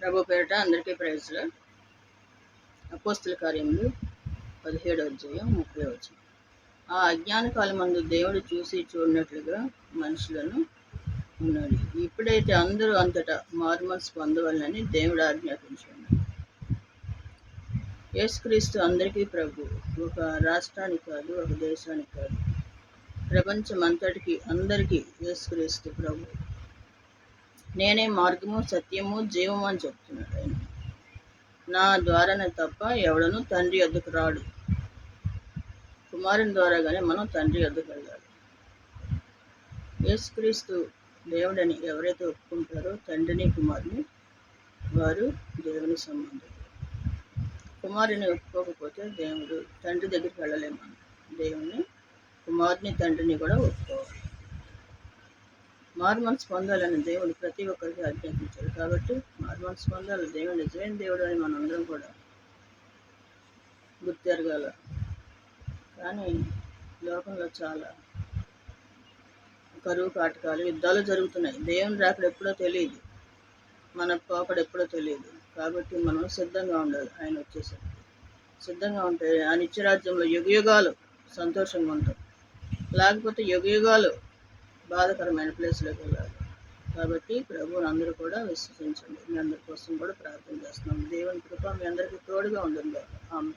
ప్రభు పేరిట అందరికీ ప్రైజ్లు. అపోస్తుల కార్యములు 17వ అధ్యాయం 30వ వచనం. ఆ అజ్ఞాన కాలమందు దేవుడు చూసి చూడనట్లుగా మనుషులను ఉన్నాడు. ఇప్పుడైతే అందరూ అంతటా మారుమనసు పొందవాలని దేవుడు ఆజ్ఞాపించున్నాడు. యేసుక్రీస్తు అందరికీ ప్రభు. ఒక రాష్ట్రానికి కాదు, ఒక దేశానికి కాదు, ప్రపంచం అంతటికి అందరికీ యేసుక్రీస్తు ప్రభు. నేనే మార్గము, సత్యము, జీవము అని చెప్తున్నాడు ఆయన. నా ద్వారానే తప్ప ఎవడను తండ్రి వద్దకు రాడు. కుమారుని ద్వారాగానే మనం తండ్రి వద్దకు వెళ్ళాలి. యేసుక్రీస్తు దేవుడని ఎవరైతే ఒప్పుకుంటారో తండ్రిని కుమారుని, వారు దేవుని సంబంధం. కుమారుని ఒప్పుకోకపోతే దేవుడు తండ్రి దగ్గరికి వెళ్ళలేము. దేవుని కుమారుని, తండ్రిని కూడా ఒప్పుకోవాలి. మారు మనసు పొందాలని దేవుడు ప్రతి ఒక్కరికి ఆజ్ఞాపించాడు. కాబట్టి మారు మనసు పొందాలి. దేవుడు నిజమైన దేవుడు అని మనందరం కూడా గుర్తెరగాల. కానీ లోకంలో చాలా కరువు కాటకాలు, యుద్ధాలు జరుగుతున్నాయి. దేవుని రాకడ ఎప్పుడో తెలియదు, మన పోకడ ఎప్పుడో తెలియదు. కాబట్టి మనం సిద్ధంగా ఉండాలి. ఆయన వచ్చేసరికి సిద్ధంగా ఉంటే ఆ నిత్యరాజ్యంలో యుగయుగాలు సంతోషంగా ఉంటాం. లేకపోతే యుగయుగాలు బాధకరమైన ప్లేస్లోకి వెళ్ళాలి. కాబట్టి ప్రభువుని అందరూ కూడా విశ్వసించండి. మీ అందరి కోసం కూడా ప్రార్థన చేస్తున్నాం. దేవుని కృప మీ అందరికీ తోడుగా ఉంటుంది. ఆమె